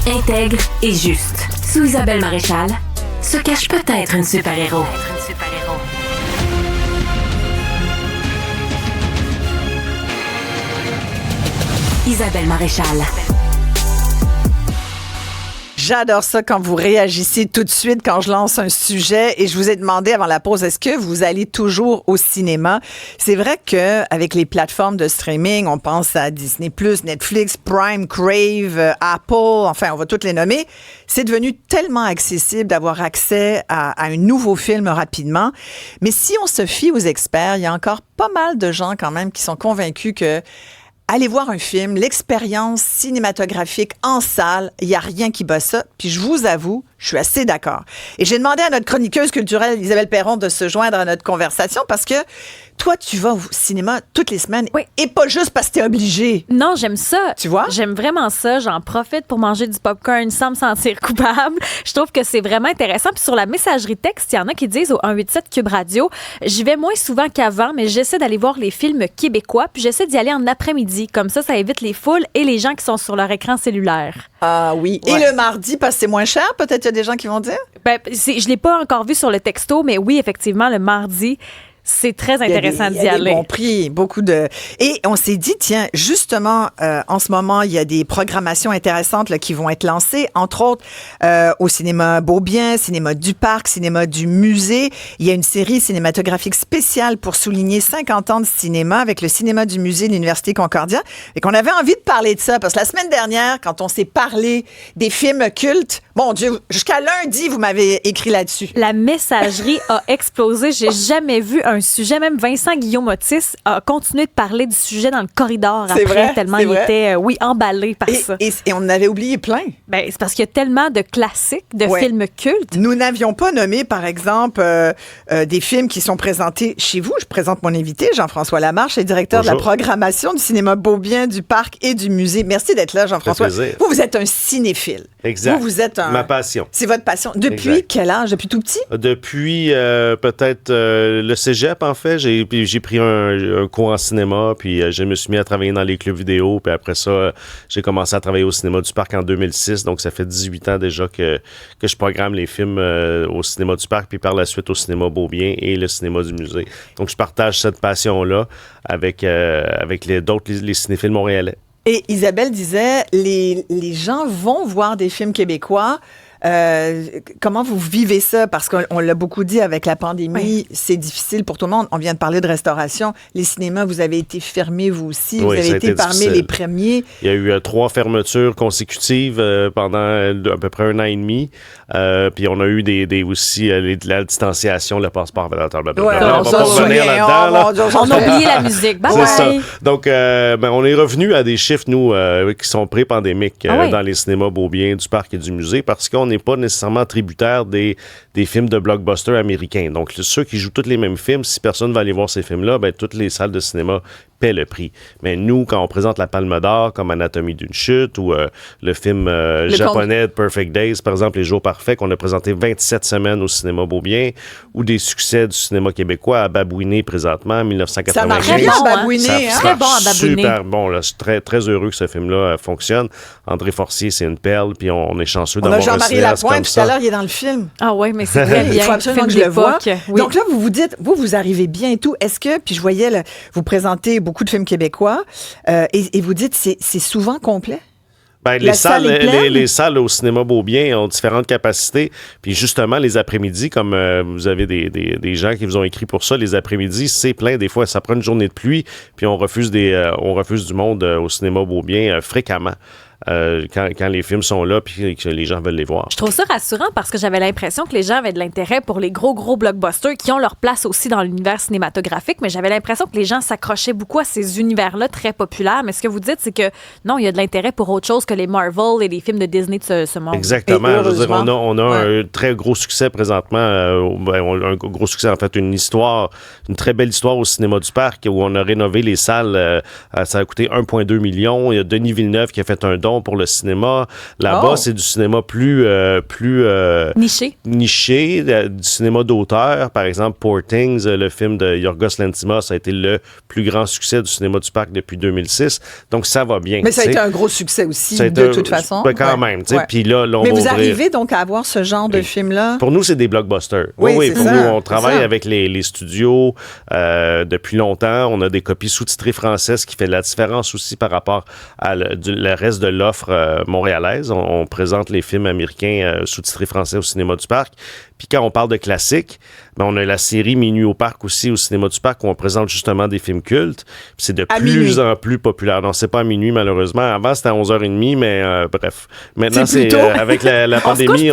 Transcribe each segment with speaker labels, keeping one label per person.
Speaker 1: intègre et juste. Sous Isabelle Maréchal se cache peut-être un super-héros. Isabelle Maréchal.
Speaker 2: J'adore ça quand vous réagissez tout de suite quand je lance un sujet et je vous ai demandé avant la pause, est-ce que vous allez toujours au cinéma? C'est vrai qu'avec les plateformes de streaming, on pense à Disney+, Netflix, Prime, Crave, Apple, enfin, on va toutes les nommer. C'est devenu tellement accessible d'avoir accès à un nouveau film rapidement. Mais si on se fie aux experts, il y a encore pas mal de gens quand même qui sont convaincus que allez voir un film, l'expérience cinématographique en salle, il n'y a rien qui bat ça. Puis je vous avoue, je suis assez d'accord. Et j'ai demandé à notre chroniqueuse culturelle, Isabelle Perron, de se joindre à notre conversation parce que toi, tu vas au cinéma toutes les semaines et pas juste parce que t'es obligé.
Speaker 3: Non, j'aime ça.
Speaker 2: Tu vois?
Speaker 3: J'aime vraiment ça. J'en profite pour manger du popcorn sans me sentir coupable. Je trouve que c'est vraiment intéressant. Puis sur la messagerie texte, il y en a qui disent au 187 Cube Radio, j'y vais moins souvent qu'avant, mais j'essaie d'aller voir les films québécois, puis j'essaie d'y aller en après-midi. Comme ça évite les foules et les gens qui sont sur leur écran cellulaire.
Speaker 2: Ah oui. Ouais. Et le mardi, parce que c'est moins cher, peut-être il y a des gens qui vont dire?
Speaker 3: Je l'ai pas encore vu sur le texto, mais oui, effectivement, le mardi, c'est très intéressant d'y aller. Il y a des
Speaker 2: bons prix, beaucoup de... Et on s'est dit, tiens, justement, en ce moment, il y a des programmations intéressantes là, qui vont être lancées, entre autres au cinéma Beaubien, cinéma du Parc, cinéma du Musée. Il y a une série cinématographique spéciale pour souligner 50 ans de cinéma avec le cinéma du Musée de l'Université Concordia. Et qu'on avait envie de parler de ça, parce que la semaine dernière, quand on s'est parlé des films cultes, mon Dieu, jusqu'à lundi, vous m'avez écrit là-dessus.
Speaker 3: La messagerie a explosé. J'ai jamais vu un sujet. Même Vincent Guillaume-Otis a continué de parler du sujet dans le corridor après, tellement il était, emballé par ça.
Speaker 2: Et on en avait oublié plein.
Speaker 3: C'est parce qu'il y a tellement de classiques, de films cultes.
Speaker 2: Nous n'avions pas nommé, par exemple, des films qui sont présentés chez vous. Je présente mon invité, Jean-François Lamarche, le directeur de la programmation du cinéma Beaubien, du Parc et du Musée. Merci d'être là, Jean-François. Vous êtes un cinéphile.
Speaker 4: Exact.
Speaker 2: Vous êtes
Speaker 4: ma passion.
Speaker 2: C'est votre passion. Depuis quel âge? Depuis tout petit?
Speaker 4: Depuis peut-être le cégep, en fait. J'ai pris un cours en cinéma, puis je me suis mis à travailler dans les clubs vidéo, puis après ça, j'ai commencé à travailler au cinéma du Parc en 2006, donc ça fait 18 ans déjà que je programme les films au cinéma du Parc, puis par la suite au cinéma Beaubien et le cinéma du Musée. Donc je partage cette passion-là avec les cinéphiles montréalais.
Speaker 2: Et Isabelle disait, les gens vont voir des films québécois. Comment vous vivez ça? Parce qu'on l'a beaucoup dit avec la pandémie, c'est difficile pour tout le monde. On vient de parler de restauration. Les cinémas, vous avez été fermés, vous aussi. Vous avez été parmi les premiers.
Speaker 4: Il y a eu 3 fermetures consécutives pendant à peu près 1 an et demi. Puis on a eu aussi la distanciation, le passeport vaccinal.
Speaker 2: On va pas revenir là-dedans.
Speaker 3: On a oublié la musique.
Speaker 4: C'est ça. Donc, on est revenu à des chiffres, nous, qui sont pré-pandémiques dans les cinémas Beaubien, du Parc et du Musée, parce qu'on n'est pas nécessairement tributaire des films de blockbuster américains. Donc, ceux qui jouent tous les mêmes films, si personne ne va aller voir ces films-là, toutes les salles de cinéma paient le prix. Mais nous, quand on présente la Palme d'Or, comme Anatomie d'une chute, ou le film japonais Perfect Days, par exemple, Les Jours Parfaits, qu'on a présenté 27 semaines au cinéma Beaubien, ou des succès du cinéma québécois à Babouiner présentement, en 1995.
Speaker 2: Ça marche bien à Babouiner.
Speaker 3: Très bon à Babouiner.
Speaker 4: Super bon. Là, je suis très, très heureux que ce film-là fonctionne. André Forcier, c'est une perle, puis on est chanceux d'avoir un
Speaker 2: Jean-Marie Lapointe, tout à l'heure, il est dans le film.
Speaker 3: Ah oui, mais c'est très bien.
Speaker 2: Il faut absolument que je le voie.
Speaker 3: Oui.
Speaker 2: Donc là, vous vous dites, vous arrivez bien et tout. Est-ce que, puis je voyais, vous présenter beaucoup de films québécois, et vous dites, c'est souvent complet?
Speaker 4: Les salles au cinéma Beaubien ont différentes capacités. Puis justement, les après-midi, comme vous avez des gens qui vous ont écrit pour ça, les après-midi, c'est plein. Des fois, ça prend une journée de pluie, puis on refuse du monde au cinéma Beaubien fréquemment. Quand les films sont là puis que les gens veulent les voir.
Speaker 3: Je trouve ça rassurant parce que j'avais l'impression que les gens avaient de l'intérêt pour les gros blockbusters qui ont leur place aussi dans l'univers cinématographique, mais j'avais l'impression que les gens s'accrochaient beaucoup à ces univers-là très populaires. Mais ce que vous dites, c'est que non, il y a de l'intérêt pour autre chose que les Marvel et les films de Disney de ce monde.
Speaker 4: Exactement. Je veux dire, on a un très gros succès présentement. Un gros succès, en fait, une très belle histoire au cinéma du Parc où on a rénové les salles. Ça a coûté 1,2 million. Il y a Denis Villeneuve qui a fait un don don pour le cinéma. Là-bas, c'est du cinéma plus niché, du cinéma d'auteur. Par exemple, Poor Things, le film de Yorgos Lanthimos, a été le plus grand succès du cinéma du parc depuis 2006. Donc, ça va bien.
Speaker 2: Mais ça a été un gros succès aussi, de toute façon.
Speaker 4: Quand même. Puis là,
Speaker 2: mais vous arrivez donc à avoir ce genre de film-là?
Speaker 4: Pour nous, c'est des blockbusters. Oui, pour nous, on travaille avec les studios depuis longtemps. On a des copies sous-titrées françaises qui fait la différence aussi par rapport à le reste de l'offre montréalaise. On présente les films américains sous-titrés français au cinéma du parc. Puis quand on parle de classiques, on a la série Minuit au parc aussi au cinéma du parc où on présente justement des films cultes. Puis c'est de plus en plus populaire. Non, c'est pas à minuit malheureusement. Avant, c'était à 11h30, mais bref. Maintenant, c'est avec la pandémie,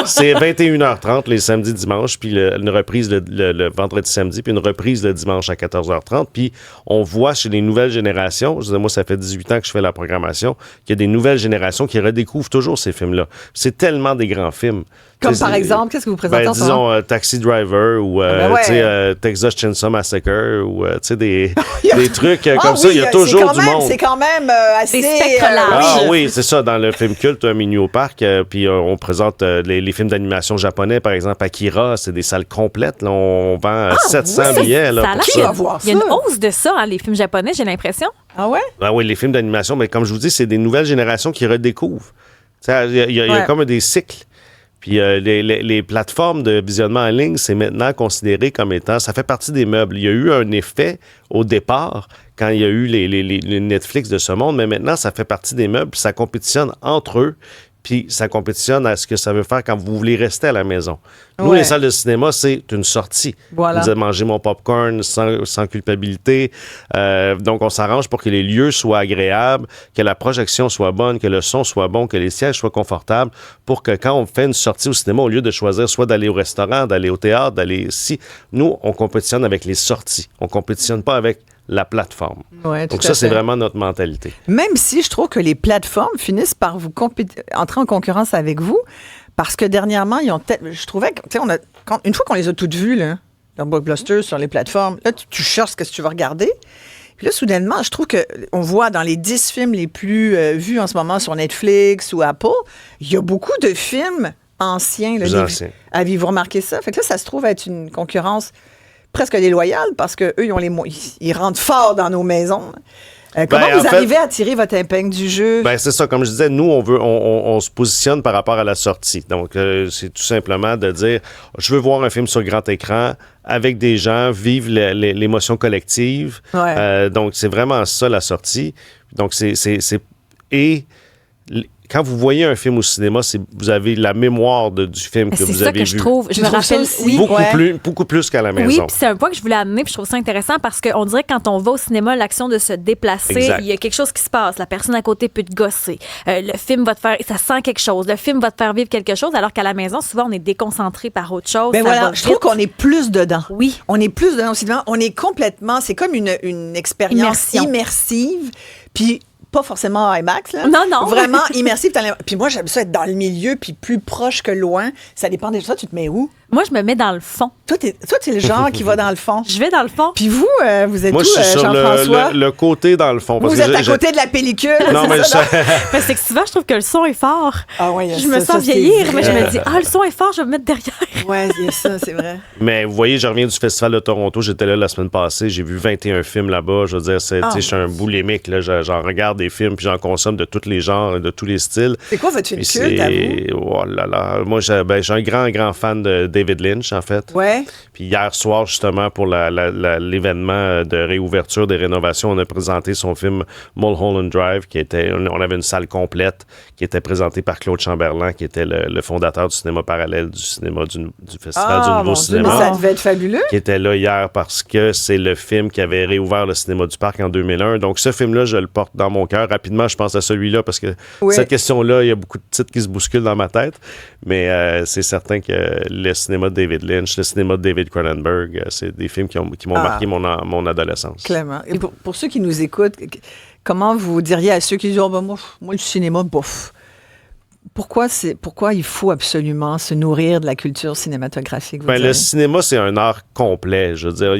Speaker 4: c'est 21h30 les samedis, dimanches, puis une reprise le vendredi, samedi, puis une reprise le dimanche à 14h30. Puis on voit chez les nouvelles générations, moi, ça fait 18 ans que je fais la programmation, qu'il y a des nouvelles générations qui redécouvrent toujours ces films-là. C'est tellement des grands films.
Speaker 2: Comme par exemple, qu'est-ce que vous présentez en ce moment?
Speaker 4: Disons Taxi Driver ou Texas Chainsaw Massacre ou des trucs comme ça. Il y a toujours du monde.
Speaker 2: C'est quand même assez...
Speaker 4: oui, c'est ça. Dans le film culte Minuit au parc, puis on présente les films d'animation japonais, par exemple Akira, c'est des salles complètes. Là, on vend 700 billets. Là,
Speaker 2: qui va voir ça?
Speaker 3: Il y a une hausse de ça, les films japonais, j'ai l'impression.
Speaker 2: Ah ouais?
Speaker 4: Oui, les films d'animation, mais comme je vous dis, c'est des nouvelles générations qui redécouvrent. Il y a comme des cycles. Puis les plateformes de visionnement en ligne, c'est maintenant considéré comme étant... Ça fait partie des meubles. Il y a eu un effet au départ quand il y a eu les Netflix de ce monde, mais maintenant, ça fait partie des meubles. Puis ça compétitionne entre eux. Puis ça compétitionne à ce que ça veut faire quand vous voulez rester à la maison. Nous, les salles de cinéma, c'est une sortie.
Speaker 2: Voilà.
Speaker 4: Vous allez manger mon popcorn sans culpabilité. Donc, on s'arrange pour que les lieux soient agréables, que la projection soit bonne, que le son soit bon, que les sièges soient confortables, pour que quand on fait une sortie au cinéma, au lieu de choisir soit d'aller au restaurant, d'aller au théâtre, d'aller ici, nous, on compétitionne avec les sorties. On compétitionne pas avec la plateforme.
Speaker 2: Ouais,
Speaker 4: donc ça, c'est vraiment notre mentalité.
Speaker 2: Même si je trouve que les plateformes finissent par vous entrer en concurrence avec vous, parce que dernièrement, je trouvais que, une fois qu'on les a toutes vues, là, dans Blockbuster, sur les plateformes, là, tu cherches ce que tu veux regarder. Puis là, soudainement, je trouve qu'on voit dans les 10 films les plus vus en ce moment sur Netflix ou Apple, il y a beaucoup de films anciens. Là, avez-vous remarqué ça? Fait que là, ça se trouve être une concurrence presque déloyale parce qu'eux, ils rentrent fort dans nos maisons. Comment vous arrivez à tirer votre épingle du jeu?
Speaker 4: C'est ça. Comme je disais, nous, on se positionne par rapport à la sortie. Donc, c'est tout simplement de dire, je veux voir un film sur grand écran avec des gens, vivre l'émotion collective.
Speaker 2: Ouais.
Speaker 4: Donc, c'est vraiment ça, la sortie. Donc, quand vous voyez un film au cinéma, vous avez la mémoire du film que vous avez vu.
Speaker 3: C'est ça que je trouve. Je me rappelle
Speaker 4: beaucoup plus qu'à la maison.
Speaker 3: Oui, puis c'est un point que je voulais amener, puis je trouve ça intéressant parce qu'on dirait que quand on va au cinéma, l'action de se déplacer, il y a quelque chose qui se passe. La personne à côté peut te gosser. Le film va te faire... Ça sent quelque chose. Le film va te faire vivre quelque chose, alors qu'à la maison, souvent, on est déconcentré par autre chose.
Speaker 2: Mais voilà, je trouve qu'on est plus dedans.
Speaker 3: Oui.
Speaker 2: On est plus dedans au cinéma. On est complètement... C'est comme une expérience immersive. Puis... pas forcément IMAX, là.
Speaker 3: Non.
Speaker 2: Vraiment immersif. Puis moi, j'aime ça être dans le milieu, puis plus proche que loin. Ça dépend de ça. Tu te mets où?
Speaker 3: Moi, je me mets dans le fond.
Speaker 2: Toi, t'es le genre qui va dans le fond.
Speaker 3: Je vais dans le fond.
Speaker 2: Puis vous, vous êtes
Speaker 4: où, Jean-François? Moi, je suis sur le côté dans le fond.
Speaker 2: Vous êtes à côté de la pellicule.
Speaker 4: Non, mais
Speaker 3: c'est que souvent, je trouve que le son est fort.
Speaker 2: Ah ouais,
Speaker 3: je me sens vieillir, mais je me dis, le son est fort, je vais me mettre derrière.
Speaker 2: Ouais, ça, c'est vrai.
Speaker 4: Mais vous voyez, je reviens du Festival de Toronto. J'étais là la semaine passée. J'ai vu 21 films là-bas. Je veux dire, je suis un boulimique. J'en regarde des films, puis j'en consomme de tous les genres, de tous les styles.
Speaker 2: C'est quoi votre film culte à vous?
Speaker 4: Oh là là. Moi, j'ai un grand fan de David Lynch, en fait.
Speaker 2: Ouais.
Speaker 4: Puis hier soir, justement, pour l'événement de réouverture des rénovations, on a présenté son film Mulholland Drive, on avait une salle complète qui était présentée par Claude Chamberlain, qui était le fondateur du cinéma parallèle, du cinéma du Festival du Nouveau Cinéma.
Speaker 2: Mais ça devait être fabuleux.
Speaker 4: Qui était là hier parce que c'est le film qui avait réouvert le cinéma du Parc en 2001. Donc, ce film-là, je le porte dans mon cœur. Rapidement, je pense à celui-là parce que cette question-là, il y a beaucoup de titres qui se bousculent dans ma tête. Mais c'est certain que le cinéma de David Lynch, le cinéma de David Cronenberg, c'est des films qui m'ont marqué mon adolescence.
Speaker 2: Clairement. Et pour ceux qui nous écoutent, comment vous diriez à ceux qui disent moi, le cinéma, bof. pourquoi il faut absolument se nourrir de la culture cinématographique?
Speaker 4: Le cinéma, c'est un art complet. Je veux dire,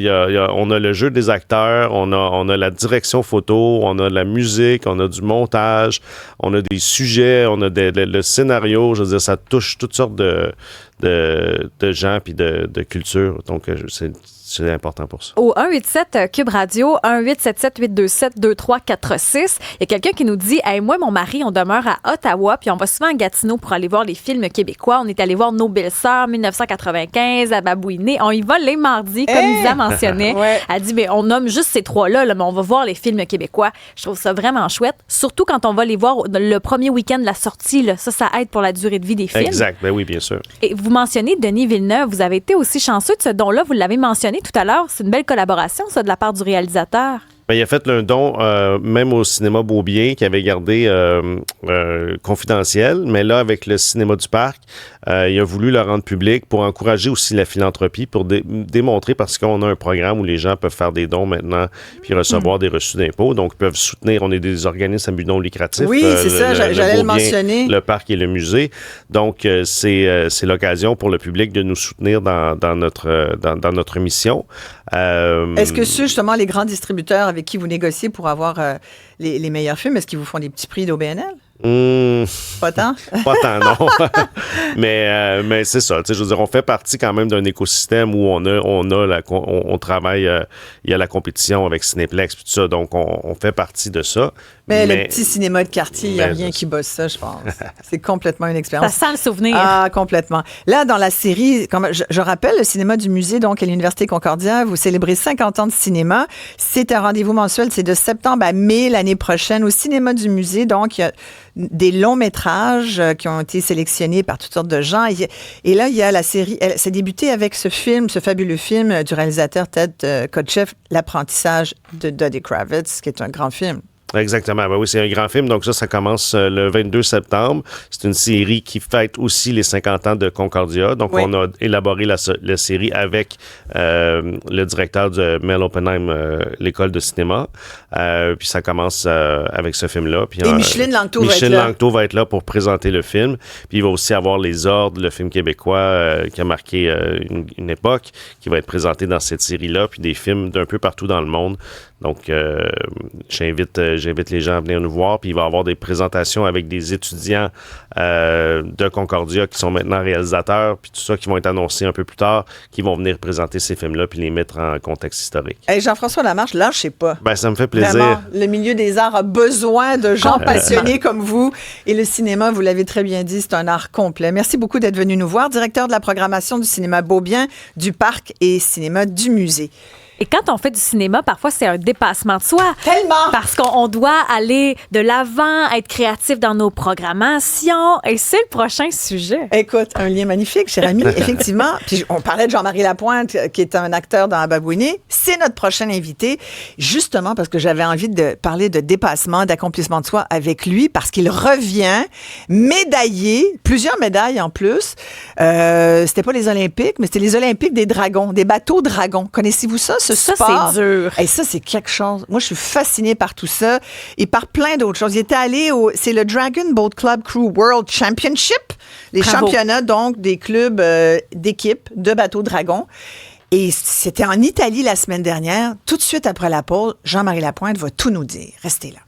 Speaker 4: on a le jeu des acteurs, on a la direction photo, on a la musique, on a du montage, on a des sujets, on a le scénario. Je veux dire, ça touche toutes sortes de gens puis de culture. Donc, c'est important pour ça.
Speaker 3: Au 187 Cube Radio, 1877-827-2346, il y a quelqu'un qui nous dit « Hey, moi, mon mari, on demeure à Ottawa, puis on va souvent à Gatineau pour aller voir les films québécois. On est allé voir Nos belles-sœurs, 1995, à Babouiné. On y va les mardis, comme Isa mentionnait. Ouais. Elle dit, mais on nomme juste ces trois-là, là, mais on va voir les films québécois. Je trouve ça vraiment chouette, surtout quand on va les voir le premier week-end de la sortie. Là. Ça aide pour la durée de vie des films.
Speaker 4: Exact, ben oui, bien sûr.
Speaker 3: Et vous mentionnez Denis Villeneuve. Vous avez été aussi chanceux de ce don-là. Vous l'avez mentionné tout à l'heure. C'est une belle collaboration, ça, de la part du réalisateur.
Speaker 4: Ben, il a fait un don même au cinéma Beaubien qui avait gardé confidentiel, mais là, avec le cinéma du Parc, il a voulu le rendre public pour encourager aussi la philanthropie, pour démontrer, parce qu'on a un programme où les gens peuvent faire des dons maintenant puis recevoir des reçus d'impôts, donc ils peuvent soutenir, on est des organismes à but non lucratif.
Speaker 2: Oui, c'est ça, j'allais le mentionner.
Speaker 4: Le Parc et le musée. Donc, c'est l'occasion pour le public de nous soutenir dans notre mission.
Speaker 2: Est-ce que justement, les grands distributeurs avec qui vous négociez pour avoir les meilleurs films, est-ce qu'ils vous font des petits prix d'OBNL? Pas tant?
Speaker 4: Pas tant, non. mais c'est ça. Je veux dire, on fait partie quand même d'un écosystème où on travaille, il y a la compétition avec Cinéplex et tout ça, donc on fait partie de ça.
Speaker 2: Mais le petit cinéma de quartier, il n'y a rien qui bosse ça, je pense. C'est complètement une expérience.
Speaker 3: Ça sent le souvenir.
Speaker 2: Ah, complètement. Là, dans la série, je rappelle, le cinéma du musée, donc à l'Université Concordia, vous célébrez 50 ans de cinéma. C'est un rendez-vous mensuel, c'est de septembre à mai l'année prochaine au cinéma du musée. Donc, il y a des longs métrages qui ont été sélectionnés par toutes sortes de gens. Et là, il y a la série, ça a débuté avec ce fabuleux film du réalisateur Ted Kotcheff, L'apprentissage de Dudley Kravitz, qui est un grand film.
Speaker 4: Exactement. Ben oui, c'est un grand film. Donc ça commence le 22 septembre. C'est une série qui fête aussi les 50 ans de Concordia. Donc on a élaboré la série avec le directeur de Mel Oppenheim, l'école de cinéma. Puis ça commence avec ce film-là. Puis,
Speaker 2: et Micheline Langto va être là.
Speaker 4: Micheline Langto va être là pour présenter le film. Puis il va aussi avoir Les Ordres, le film québécois qui a marqué une époque, qui va être présenté dans cette série-là. Puis des films d'un peu partout dans le monde. Donc, j'invite les gens à venir nous voir. Puis il va y avoir des présentations avec des étudiants de Concordia qui sont maintenant réalisateurs, puis tout ça, qui vont être annoncés un peu plus tard, qui vont venir présenter ces films-là puis les mettre en contexte historique.
Speaker 2: Hey, Jean-François Lamarche, lâchez pas.
Speaker 4: Ben, ça me fait plaisir.
Speaker 2: Vraiment, le milieu des arts a besoin de gens passionnés comme vous. Et le cinéma, vous l'avez très bien dit, c'est un art complet. Merci beaucoup d'être venu nous voir. Directeur de la programmation du cinéma Beaubien, du Parc et cinéma du musée.
Speaker 3: Et quand on fait du cinéma, parfois, c'est un dépassement de soi.
Speaker 2: Tellement!
Speaker 3: Parce qu'on doit aller de l'avant, être créatif dans nos programmations. Et c'est le prochain sujet.
Speaker 2: Écoute, un lien magnifique, cher ami. Effectivement. Puis on parlait de Jean-Marie Lapointe, qui est un acteur dans Babouiné. C'est notre prochain invité. Justement parce que j'avais envie de parler de dépassement, d'accomplissement de soi avec lui, parce qu'il revient médaillé, plusieurs médailles en plus. C'était pas les Olympiques, mais c'était les Olympiques des dragons, des bateaux dragons. Connaissez-vous ça? Ce sport.
Speaker 3: C'est dur.
Speaker 2: Et ça, c'est quelque chose. Moi, je suis fascinée par tout ça et par plein d'autres choses. Il était allé c'est le Dragon Boat Club Crew World Championship, les championnats, donc, des clubs d'équipes de bateaux dragons. Et c'était en Italie la semaine dernière. Tout de suite après la pause, Jean-Marie Lapointe va tout nous dire. Restez là.